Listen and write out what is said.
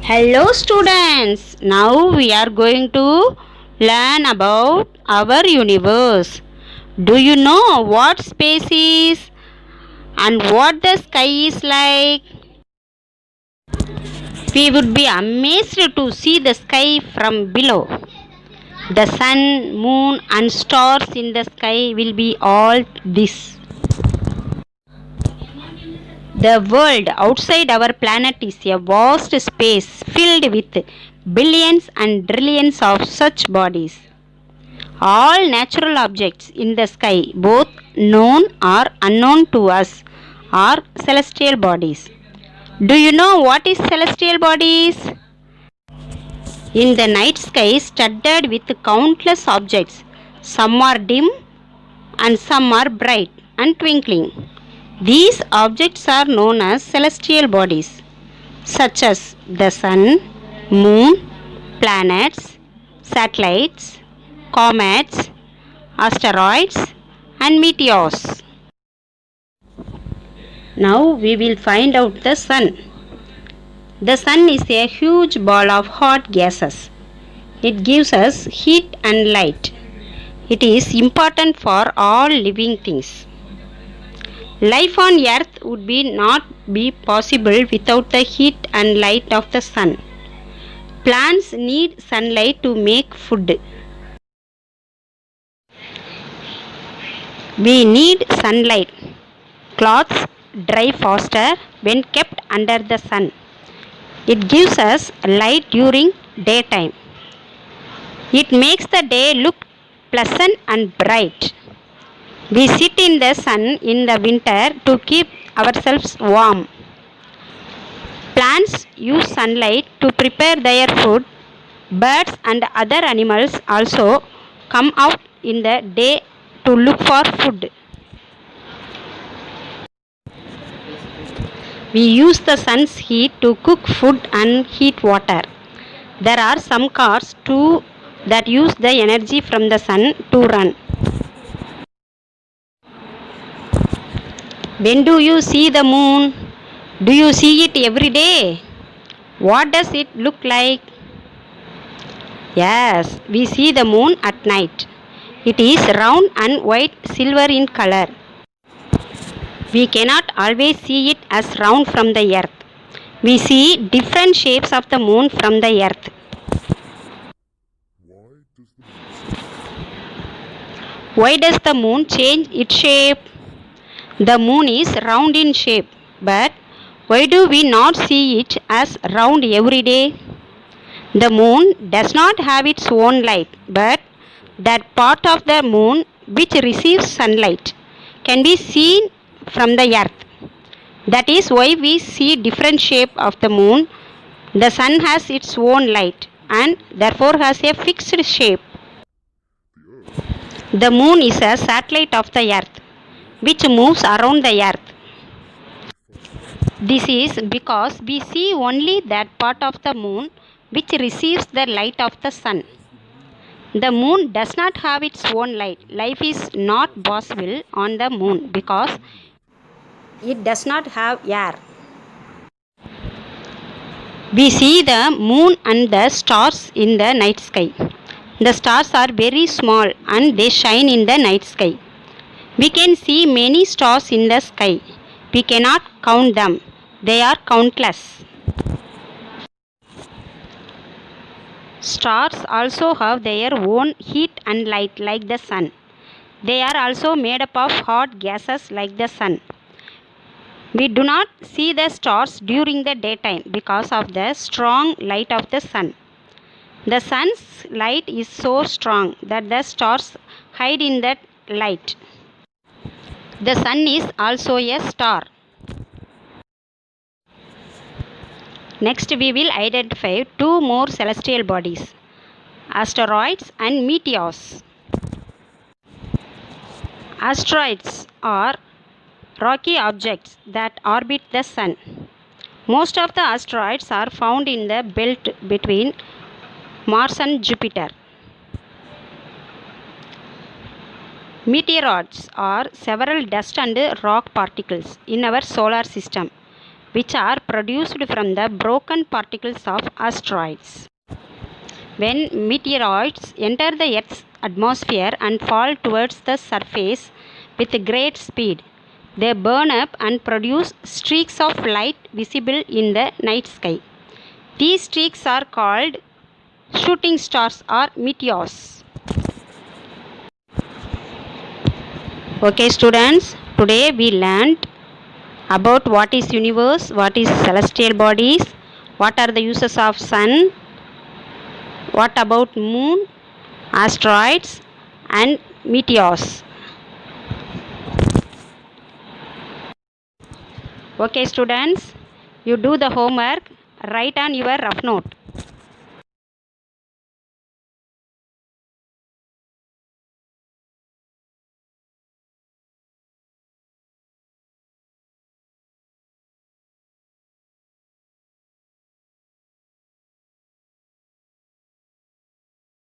Hello students, now we are going to learn about our universe. Do you know what space is and what the sky is like? We would be amazed to see the sky from below. The sun, moon and stars in the sky will be all this. The world outside our planet is a vast space filled with billions and trillions of such bodies. All natural objects in the sky, both known or unknown to us, are celestial bodies. Do you know what is celestial bodies? In the night sky studded with countless objects, some are dim and some are bright and twinkling. These objects are known as celestial bodies, such as the sun, moon, planets, satellites, comets, asteroids, and meteors. Now we will find out the sun. The sun is a huge ball of hot gases. It gives us heat and light. It is important for all living things. Life on earth would not be possible without the heat and light of the sun. Plants need sunlight to make food. We need sunlight. Clothes dry faster when kept under the sun. It gives us light during daytime. It makes the day look pleasant and bright. We sit in the sun in the winter to keep ourselves warm. Plants use sunlight to prepare their food. Birds and other animals also come out in the day to look for food. We use the sun's heat to cook food and heat water. There are some cars too that use the energy from the sun to run. When do you see the moon? Do you see it every day? What does it look like? Yes, we see the moon at night. It is round and white silver in color. We cannot always see it as round from the earth. We see different shapes of the moon from the earth. Why does the moon change its shape? The moon is round in shape, but why do we not see it as round every day? The moon does not have its own light, but that part of the moon which receives sunlight can be seen from the earth. That is why we see different shape of the moon. The sun has its own light and therefore has a fixed shape. The moon is a satellite of the earth which moves around the earth. This is because we see only that part of the moon which receives the light of the sun. The moon does not have its own light. Life is not possible on the moon because it does not have air. We see the moon and the stars in the night sky. The stars are very small and they shine in the night sky. We can see many stars in the sky. We cannot count them. They are countless. Stars also have their own heat and light like the sun. They are also made up of hot gases like the sun. We do not see the stars during the daytime because of the strong light of the sun. The sun's light is so strong that the stars hide in that light. The sun is also a star. Next we will identify two more celestial bodies, asteroids and meteors. Asteroids are rocky objects that orbit the sun. Most of the asteroids are found in the belt between Mars and Jupiter. Meteoroids are several dust and rock particles in our solar system. which are produced from the broken particles of asteroids. When meteoroids enter the Earth's atmosphere and fall towards the surface with great speed, they burn up and produce streaks of light visible in the night sky. These streaks are called shooting stars or meteors. Okay students, today we learned about what is universe, what is celestial bodies, what are the uses of sun, what about moon, asteroids and meteors. Okay students, you do the homework, write on your rough note.